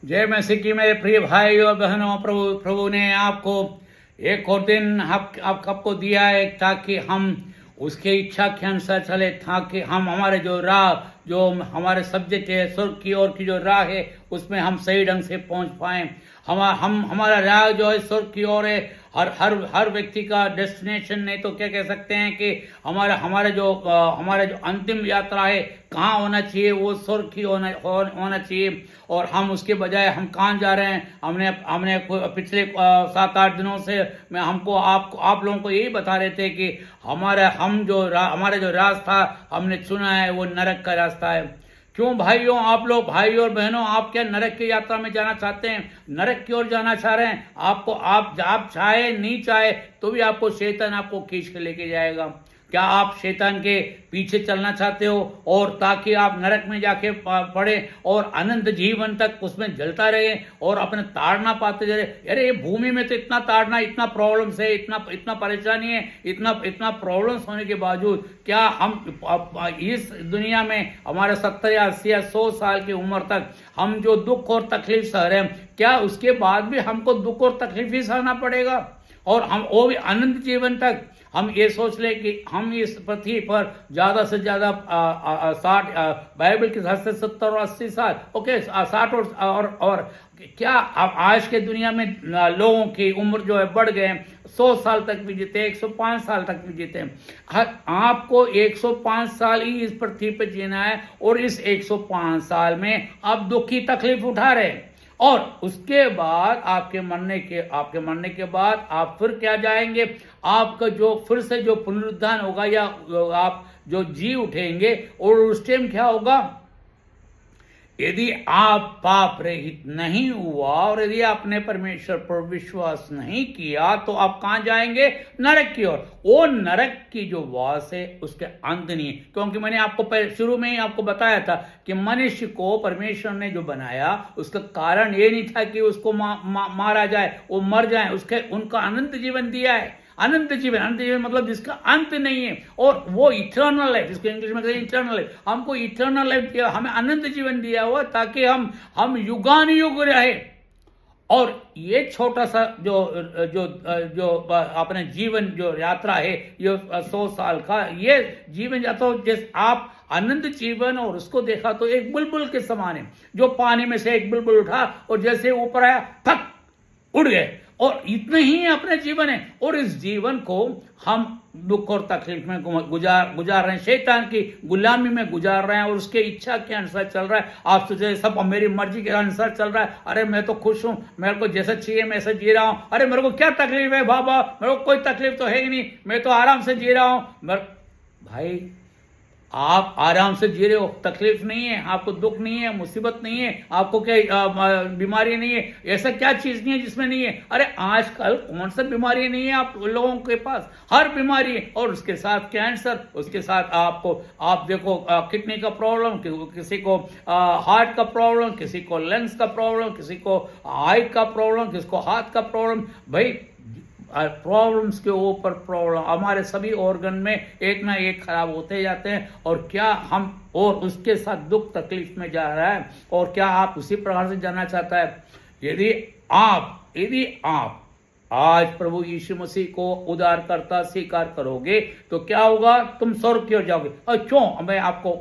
जय मसीह की मेरे प्रिय भाई और बहनों, प्रभु ने आपको एक और दिन आपको दिया है ताकि हम उसके इच्छा के अनुसार चले, ताकि हम हमारे जो राह, जो हमारे सब्जेक्ट है स्वर्ग की ओर की जो राह है, उसमें हम सही ढंग से पहुंच पाए। हमारा राह जो है स्वर्ग की ओर है। हर व्यक्ति का डेस्टिनेशन, नहीं तो क्या कह सकते हैं कि हमारा जो अंतिम यात्रा है कहाँ होना चाहिए, वो स्वर्ग की होना चाहिए। और हम उसके बजाय हम कहाँ जा रहे हैं। हमने पिछले 7-8 दिनों से मैं आप लोगों को यही बता रहे थे कि हमारा जो रास्ता हमने चुना है वो नरक का रास्ता है। क्यों भाइयों, आप लोग भाई और बहनों, आप क्या नरक की यात्रा में जाना चाहते हैं? नरक की ओर जाना चाह रहे हैं? आप चाहे नहीं चाहे तो भी आपको शैतान आपको खींच के लेके जाएगा। क्या आप शैतान के पीछे चलना चाहते हो और ताकि आप नरक में जाके पड़े और अनंत जीवन तक उसमें जलता रहे और अपने ताड़ना पाते रहे? अरे ये भूमि में तो इतना ताड़ना, इतना प्रॉब्लम्स है, इतना परेशानी है, इतना प्रॉब्लम्स होने के बावजूद क्या हम इस दुनिया में हमारे 70 या 80 या 100 साल की उम्र तक हम जो दुख और तकलीफ सह रहे हैं, क्या उसके बाद भी हमको दुख और तकलीफ ही सहना पड़ेगा? और हम वो भी अनंत जीवन तक हम ये सोच ले कि हम इस पृथ्वी पर ज्यादा से ज्यादा 60, बाइबल के हिसाब से 70 और 80 साल, ओके 60 और क्या आज के दुनिया में लोगों की उम्र जो है बढ़ गए, 100 साल तक भी जीते, 105 साल तक भी जीते। आपको 105 साल ही इस पृथ्वी पर जीना है और इस 105 साल में आप दुख की तकलीफ उठा रहे हैं। और उसके बाद आपके मरने के बाद आप फिर क्या जाएंगे? आपका जो फिर से जो पुनरुत्थान होगा या आप जो जी उठेंगे, और उस टाइम क्या होगा? यदि आप पाप रहित नहीं हुआ और यदि आपने परमेश्वर पर विश्वास नहीं किया तो आप कहां जाएंगे? नरक की ओर। वो नरक की जो वास है उसके अंत नहीं है, क्योंकि मैंने आपको शुरू में ही आपको बताया था कि मनुष्य को परमेश्वर ने जो बनाया उसका कारण ये नहीं था कि उसको मारा जाए, वो मर जाए, उनका अनंत जीवन दिया है। अनंत जीवन मतलब जिसका अंत नहीं है, और वो इटर्नल लाइफ, जिसको इंग्लिश में कहते हैं इटर्नल लाइफ। हमको इटर्नल लाइफ दिया, हमें अनंत जीवन दिया हुआ ताकि हम युगानुयुग रहे। और ये छोटा सा जो अपने जीवन जो यात्रा है, ये 100 साल का ये जीवन यात्रा, जैसे आप अनंत जीवन और उसको देखा तो एक बुलबुल के समान है, जो पानी में से एक बुलबुल उठा और जैसे ऊपर आया थक उड़ गए, और इतने ही अपने जीवन है। और इस जीवन को हम दुख और तकलीफ में गुजार रहे हैं, शैतान की गुलामी में गुजार रहे हैं और उसके इच्छा के अनुसार चल रहा है। आप सोचे सब मेरी मर्जी के अनुसार चल रहा है, अरे मैं तो खुश हूं, मेरे को जैसा चाहिए मैं ऐसा जी रहा हूं, अरे मेरे को क्या तकलीफ है बाबा, मेरे को कोई तकलीफ तो है ही नहीं, मैं तो आराम से जी रहा हूं। भाई आप आराम से जी रहे हो, तकलीफ नहीं है, आपको दुख नहीं है, मुसीबत नहीं है, आपको क्या बीमारी नहीं है, ऐसा क्या चीज नहीं है जिसमें नहीं है? अरे आजकल कौन सा बीमारी नहीं है आप लोगों के पास? हर बीमारी है, और उसके साथ कैंसर, उसके साथ आप देखो किडनी का प्रॉब्लम, किसी को हार्ट का प्रॉब्लम, किसी को लंग्स का प्रॉब्लम, किसी को आई का प्रॉब्लम, किसी को हाथ का प्रॉब्लम। भाई प्रॉब्लम्स के ऊपर प्रॉब्लम, हमारे सभी ऑर्गन में एक ना एक खराब होते जाते हैं। और क्या हम और उसके साथ दुख तकलीफ में जा रहा है? और क्या आप उसी प्रकार से जाना चाहता है? यदि आप आज प्रभु यीशु मसीह को उद्धारकर्ता स्वीकार करोगे तो क्या होगा? तुम स्वर्ग की ओर जाओगे। और क्यों?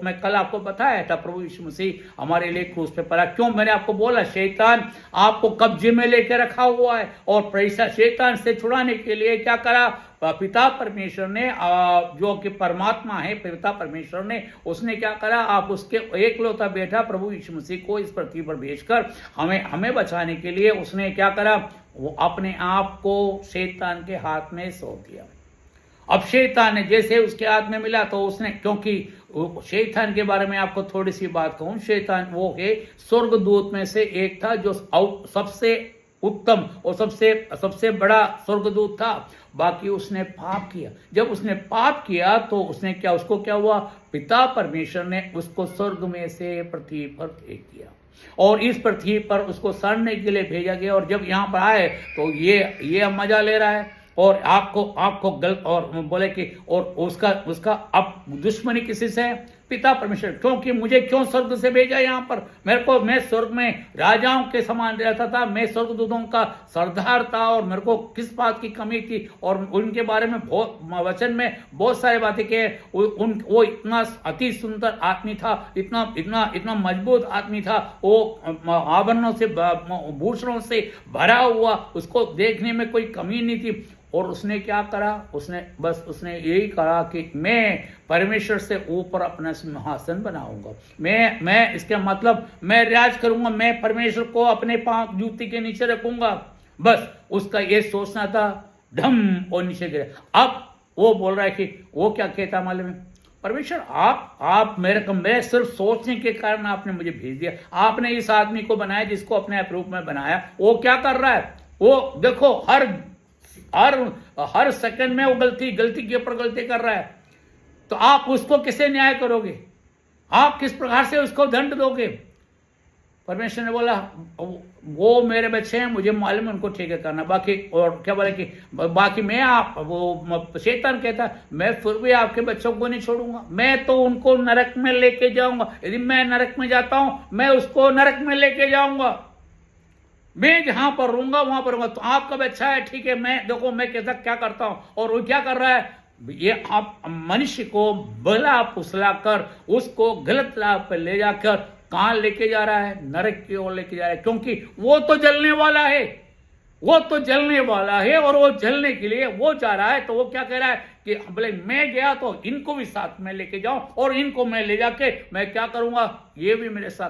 मैं कल आपको बताया था, प्रभु यीशु मसीह हमारे लिए क्रूस पे पड़ा। क्यों? मैंने आपको बोला शैतान आपको कब्जे में लेकर रखा हुआ है, और पैसा शैतान से छुड़ाने के लिए क्या करा? पिता परमेश्वर ने, जो कि परमात्मा है, पिता परमेश्वर ने, उसने क्या करा? आप उसके एकलौता बेटा प्रभु यीशु मसीह को इस पृथ्वी पर भेजकर हमें बचाने के लिए उसने क्या करा? वो अपने आप को शैतान के हाथ में सौंप दिया। अब शैतान ने जैसे उसके हाथ में मिला तो उसने, क्योंकि शैतान के बारे में आपको थोड़ी सी बात कहूं, शैतान वो है स्वर्गदूत में से एक था जो सबसे उत्तम और सबसे बड़ा स्वर्गदूत था। बाकी उसने पाप किया। जब उसने पाप किया तो उसको क्या हुआ? पिता परमेश्वर ने उसको स्वर्ग में से पृथ्वी पर फेंक दिया और इस पृथ्वी पर उसको सड़ने के लिए भेजा गया। और जब यहाँ पर आए तो ये मजा ले रहा है और आपको गलत और बोले कि और उसका अब दुश्मनी किसी से है? पिता परमेश्वर, क्योंकि मुझे क्यों स्वर्ग से भेजा यहाँ पर, मैं स्वर्ग में राजाओं के समान रहता था, मैं स्वर्गदूतों का सरदार था, और मेरे को किस बात की कमी थी। और उनके बारे में बहुत वचन में बहुत सारी बातें कि वो इतना अति सुंदर आदमी था, इतना इतना इतना मजबूत आदमी था, वो आभरणों से भूषणों से भरा हुआ, उसको देखने में कोई कमी नहीं थी। और उसने क्या करा, उसने यही कहा कि मैं परमेश्वर से ऊपर अपना सिंहासन बनाऊंगा, मैं इसका मतलब मैं राज करूंगा, मैं परमेश्वर को अपने पांव जूती के नीचे रखूंगा। बस उसका ये सोचना था, ढम और नीचे गिरे। अब वो बोल रहा है कि वो क्या कहता मालूम है, परमेश्वर आप मेरे सिर्फ सोचने के कारण आपने मुझे भेज दिया, आपने इस आदमी को बनाया जिसको अपने रूप में बनाया। वो क्या कर रहा है, वो देखो हर सेकंड में वो गलती के ऊपर गलती कर रहा है। तो आप उसको किसे न्याय करोगे, आप किस प्रकार से उसको दंड दोगे। परमेश्वर ने बोला वो मेरे बच्चे हैं, मुझे मालूम है उनको ठीक है करना, बाकी और क्या बोले कि बाकी मैं वो शैतान कहता मैं फिर भी आपके बच्चों को नहीं छोड़ूंगा, मैं तो उनको नरक में लेके जाऊंगा, यदि मैं नरक में जाता हूं मैं उसको नरक में लेके जाऊंगा, मैं जहां पर रहूंगा वहां पर रहूंगा। तो आपका बच्चा है ठीक है, मैं देखो मैं कैसा क्या करता हूं। और वो क्या कर रहा है, ये आप मनुष्य को भला फुसला कर उसको गलत राह पर ले जाकर कहां लेके जा रहा है, नरक की ओर लेके जा रहा है, क्योंकि वो तो जलने वाला है, और वो जलने के लिए वो जा रहा है। तो वो क्या कह रहा है कि बोले मैं गया तो इनको भी साथ में लेके जाऊं, और इनको मैं ले जाके मैं क्या करूंगा, ये भी मेरे साथ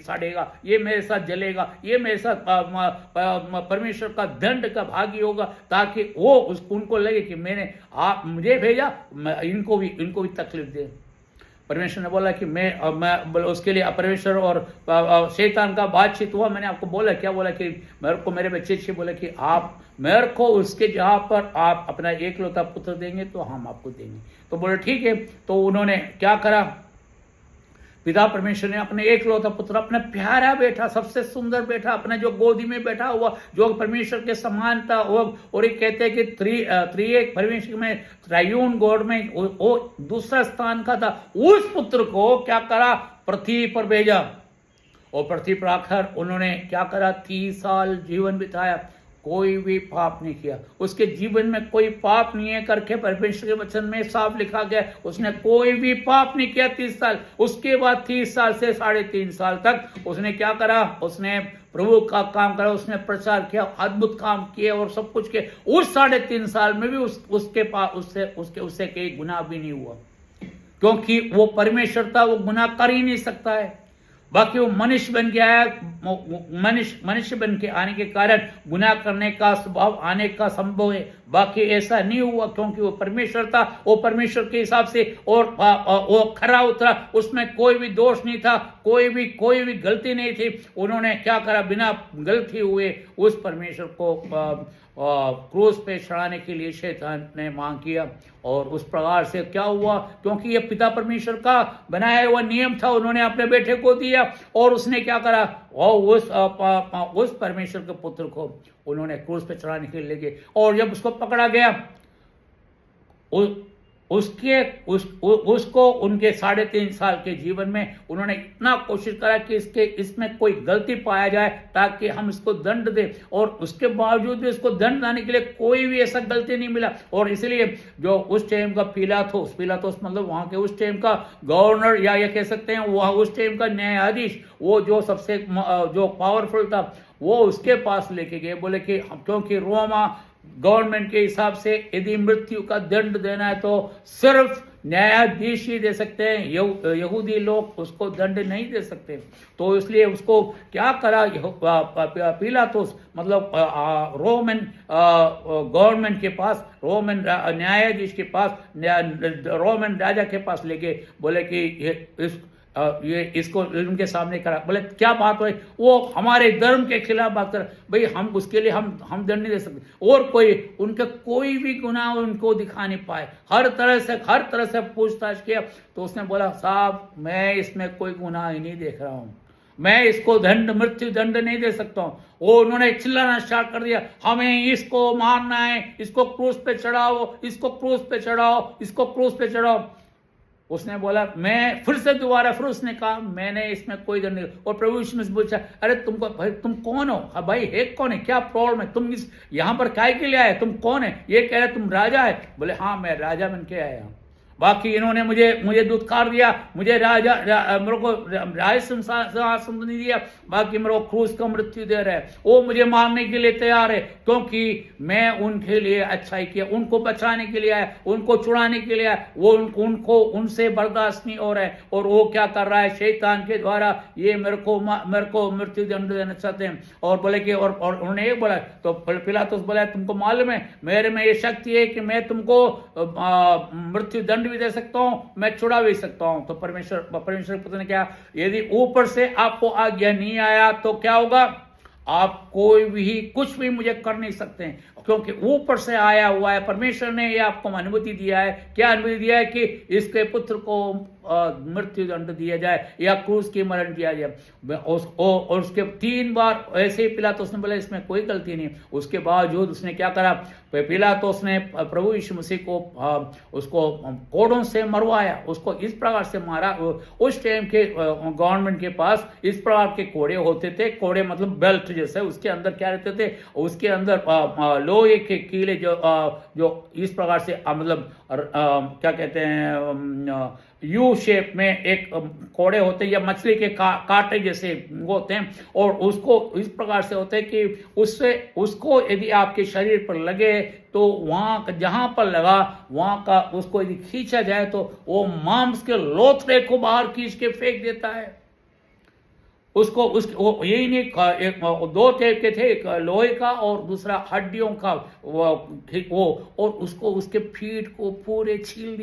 सड़ेगा, ये मेरे साथ जलेगा, ये मेरे साथ परमेश्वर का दंड का भागी होगा, ताकि वो उनको लगे कि मैंने आप मुझे भेजा, इनको भी तकलीफ दे। परमेश्वर ने बोला कि मैं उसके लिए परमेश्वर और शैतान का बातचीत हुआ। मैंने आपको बोला क्या बोला कि मेरे को मेरे बच्चे से बोला कि आप मेरे को उसके जहां पर आप अपना एकलौता पुत्र देंगे तो हम आपको देंगे। तो बोले ठीक है। तो उन्होंने क्या करा, पिता परमेश्वर ने अपने एकलौता पुत्र, अपना प्यारा बेटा, सबसे सुंदर बेटा, अपने जो गोदी में बैठा हुआ, जो परमेश्वर के समान था, और ये कहते हैं कि त्रिएक परमेश्वर में, त्रायून गॉड में वो दूसरा स्थान का था। उस पुत्र को क्या करा, पृथ्वी पर भेजा, और पृथ्वी पर आकर उन्होंने क्या करा, 30 साल जीवन बिताया, कोई भी पाप नहीं किया, उसके जीवन में कोई पाप नहीं है करके परमेश्वर के वचन में साफ लिखा गया, उसने कोई भी पाप नहीं किया 30 साल। उसके बाद 30 साल से 3.5 साल तक उसने क्या करा, उसने प्रभु का काम करा, उसने प्रचार किया, अद्भुत काम किए और सब कुछ किए। उस 3.5 साल में भी उसके पास उससे कोई गुनाह भी नहीं हुआ, क्योंकि वो परमेश्वर था, वो गुनाह कर ही नहीं सकता है। बाकी वो मनुष्य बन के आया, मनुष्य बन के आने के कारण गुनाह करने का स्वभाव आने का संभव है, बाकी ऐसा नहीं हुआ, क्योंकि वो परमेश्वर था, वो परमेश्वर के हिसाब से और वो खरा उतरा, उसमें कोई भी दोष नहीं था, कोई भी गलती नहीं थी। उन्होंने क्या करा, बिना गलती हुए उस परमेश्वर को क्रूस पे चढ़ाने के लिए शैतान ने मांग किया। और उस प्रकार से क्या हुआ, क्योंकि ये पिता परमेश्वर का बनाया हुआ नियम था, उन्होंने अपने बेटे को दिया, और उसने क्या करा, और उस परमेश्वर के पुत्र को उन्होंने क्रूस पे चढ़ाने के लिए ले गए। और जब उसको पकड़ा गया, उसको उनके 3.5 साल के जीवन में उन्होंने इतना कोशिश करा कि इसमें कोई गलती पाया जाए ताकि हम इसको दंड दें, और उसके बावजूद भी इसको दंड देने के लिए कोई भी ऐसा गलती नहीं मिला। और इसलिए जो उस टाइम का पिलातुस मतलब वहां के उस टाइम का गवर्नर, या ये कह सकते हैं वहां उस टाइम का न्यायाधीश, वो जो सबसे जो पावरफुल था, वो उसके पास लेके गए, बोले कि क्योंकि रोमा गवर्नमेंट के हिसाब से यदि मृत्यु का दंड देना है तो सिर्फ न्यायाधीश ही दे सकते हैं, यहूदी लोग उसको दंड नहीं दे सकते। तो इसलिए उसको क्या करा, पिलातुस मतलब रोमन गवर्नमेंट के पास, रोमन न्यायाधीश के पास, रोमन राजा के पास लेके बोले कि ये इसको उनके सामने करा। बोले क्या बात है, वो हमारे धर्म के खिलाफ बात कर, भाई हम उसके लिए हम दंड नहीं दे सकते। और उनके कोई भी गुनाह उनको दिखा नहीं पाए, हर तरह से पूछताछ किया। तो उसने बोला साहब मैं इसमें कोई गुनाह ही नहीं देख रहा हूँ, मैं इसको मृत्यु दंड नहीं दे सकता हूँ। वो उन्होंने चिल्लाना स्टार्ट कर दिया, हमें इसको मारना है, इसको क्रूस पे चढ़ाओ, इसको क्रूस पे चढ़ाओ, इसको क्रूस पे चढ़ाओ। उसने बोला, मैं फिर से दोबारा, फिर उसने कहा मैंने इसमें कोई दंड नहीं। और प्रभु यीशु मसीह पूछा, अरे तुमको भाई तुम कौन हो? हाँ भाई, है कौन है, क्या प्रॉब्लम है, तुम इस यहाँ पर काय के लिए आए, तुम कौन है? ये कह रहे तुम राजा है। बोले हाँ मैं राजा बन के आया हूँ। बाकी इन्होंने मुझे दुत्कार दिया, मुझे मेरे को राज सिंहासन नहीं दिया, बाकी मेरे को क्रूस का मृत्यु दे रहे हैं। वो मुझे मारने के लिए तैयार है, क्योंकि मैं उनके लिए अच्छाई किया, उनको बचाने के लिए आया, उनको छुड़ाने के लिए आया। वो उनको उनसे बर्दाश्त नहीं हो रहा है, और वो क्या कर रहा है, शैतान के द्वारा ये मेरे को मृत्यु दंड देना चाहते हैं। और बोले कि और उन्होंने एक बोला, तो पिलातुस बोला, तुमको मालूम है मेरे में ये शक्ति है कि मैं तुमको मृत्यु दंड भी दे सकता हूं, मैं छुड़ा भी सकता हूं। तो परमेश्वर पुत्र ने क्या, यदि ऊपर से आपको आज्ञा नहीं आया तो क्या होगा, आप कोई भी कुछ भी मुझे कर नहीं सकते हैं, क्योंकि ऊपर से आया हुआ है। परमेश्वर ने ये आपको अनुमति दिया है। क्या अनुमति दिया है? कि इसके पुत्र को मृत्यु दंड दिया जाए या क्रूस की मरण दिया जाए। और उसके 3 बार ऐसे ही पिलातुस ने बोला इसमें कोई गलती नहीं। उसके बावजूद उसने क्या करा, पिलातुस ने प्रभु यीशु मसीह को उसको कोड़ों से मरवाया, उसको इस प्रकार से मारा। उस टाइम के गवर्नमेंट के पास इस प्रकार के कोड़े होते थे, कोड़े मतलब बेल्ट जैसे, उसके अंदर क्या रहते थे, उसके अंदर लोहे के कीले जो इस प्रकार से मतलब क्या कहते हैं, यू शेप में एक कोड़े होते हैं, या मछली के कांटे जैसे होते हैं, और उसको इस प्रकार से होते हैं कि उसको यदि आपके शरीर पर लगे तो वहां जहां पर लगा वहां का उसको यदि खींचा जाए तो वो मांस के लोथड़े को बाहर खींच के फेंक देता है। उसको यही नहीं, एक 2 टाइप के थे, एक लोहे का और दूसरा हड्डियों का वो और उसको उसके फीट को पूरे छील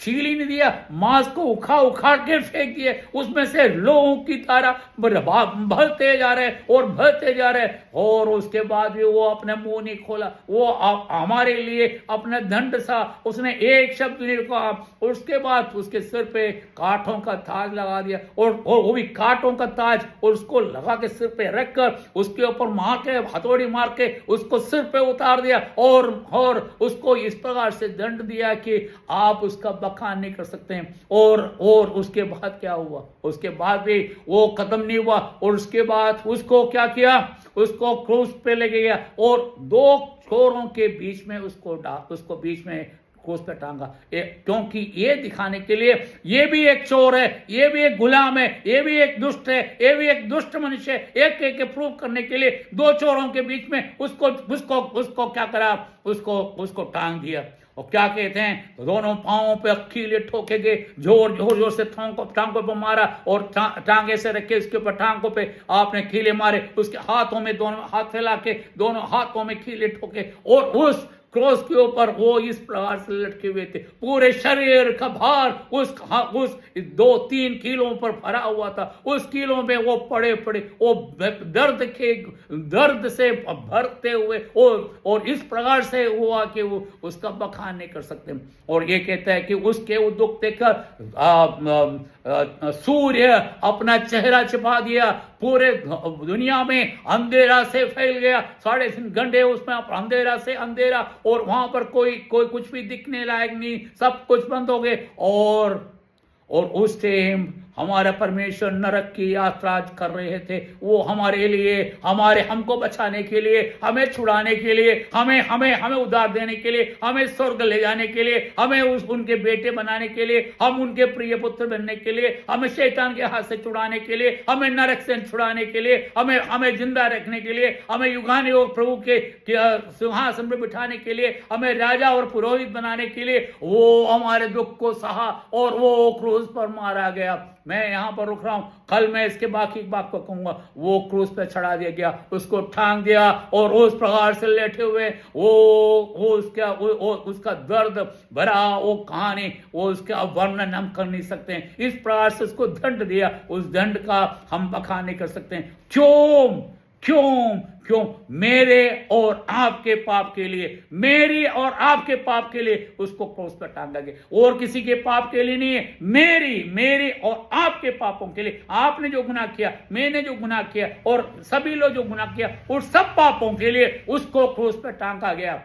ही नहीं दिया, मांस को उखाड़ के फेंक दिए। उसमें से लोहों की तारा भरते जा रहे और उसके बाद भी वो अपने मुंह नहीं खोला। वो हमारे लिए अपना दंड सा, उसने एक शब्द नहीं कहा। उसके बाद उसके सिर पे कांटों का ताज लगा दिया, और वो भी कांटों का ताज, और उसको लगा के सिर पे रखकर उसके ऊपर मार के हथौड़ी मार के उसको सिर पे उतार दिया, और उसको इस प्रकार से दंड दिया कि आप उसका बखान नहीं कर सकते हैं। और उसके बाद क्या हुआ, उसके बाद भी वो खत्म नहीं हुआ, और उसके बाद उसको क्या किया, उसको क्रूस पे ले गया और 2 छोरों के बीच में उसको बीच में क्रूस पे टांगा, क्योंकि ये दिखाने के लिए ये भी एक चोर है, ये भी एक गुलाम है, ये भी एक दुष्ट है, ये भी एक दुष्ट मनुष्य है। एक प्रूव करने के लिए 2 चोरों के बीच में उसको क्या करा, उसको टांग दिया। और क्या कहते हैं, दोनों पांवों पे कीले ठोके गए, जोर से टांगों पे मारा, और टांगे से रखे उसके ऊपर टांगों पे आपने कीले मारे। उसके हाथों में दोनों हाथ फैला के दोनों हाथों में कीले ठोके, और उस क्रॉस के ऊपर वो इस प्रकार से लटके हुए थे। पूरे शरीर का भार उस 2-3 किलो पर भरा हुआ था। उस किलो में वो पड़े वो दर्द से भरते हुए और इस प्रकार से हुआ कि वो उसका बखान नहीं कर सकते। और ये कहता है कि उसके वो दुख देखकर सूर्य अपना चेहरा छिपा दिया, पूरे दुनिया में अंधेरा से फैल गया। 3.5 घंटे उसमें अंधेरा से अंधेरा, और वहां पर कोई कुछ भी दिखने लायक नहीं, सब कुछ बंद हो गए। और उस टाइम हमारा परमेश्वर नरक की यात्रा कर रहे थे। वो हमारे लिए, हमको बचाने के लिए, हमें छुड़ाने के लिए, हमें उद्धार देने के लिए, हमें स्वर्ग ले जाने के लिए, हमें उनके बेटे बनाने के लिए, हम उनके प्रिय पुत्र बनने के लिए, हमें शैतान के हाथ से छुड़ाने के लिए, हमें नरक से छुड़ाने के लिए, हमें जिंदा रखने के लिए, हमें युगाने और प्रभु के सिंहासन पर बिठाने के लिए, हमें राजा और पुरोहित बनाने के लिए वो हमारे दुख को सहा और वो क्रूस पर मारा गया। मैं यहां पर रुक रहा हूं, कल मैं इसके बाकी बात को कहूंगा। वो क्रूस पे चढ़ा दिया गया, उसको टांग दिया, और उस प्रकार से लेटे हुए उसका दर्द भरा वो कहानी, वो उसका वर्णन हम कर नहीं सकते हैं। इस प्रकार से उसको दंड दिया, उस दंड का हम बखान नहीं कर सकते हैं। क्यों मेरे और आपके पाप के लिए, मेरी और आपके पाप के लिए उसको क्रूस पर टांगा गया। और किसी के पाप के लिए नहीं है, मेरी और आपके पापों के लिए। आपने जो गुनाह किया, मैंने जो गुनाह किया, और सभी लोग जो गुनाह किया, उन सब पापों के लिए उसको क्रूस पर टांगा गया।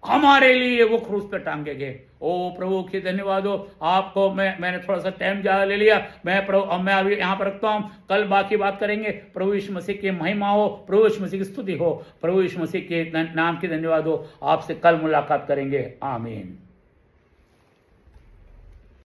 हमारे लिए वो क्रूस पे टांगे गए। ओ प्रभु की धन्यवाद हो आपको। मैंने थोड़ा सा टाइम ज़्यादा ले लिया। मैं अभी यहाँ पर रखता हूँ, कल बाकी बात करेंगे। प्रभु यीशु मसीह की महिमा हो, प्रभु यीशु मसीह की स्तुति हो, प्रभु यीशु मसीह के नाम की धन्यवाद हो। आपसे कल मुलाकात करेंगे। आमीन।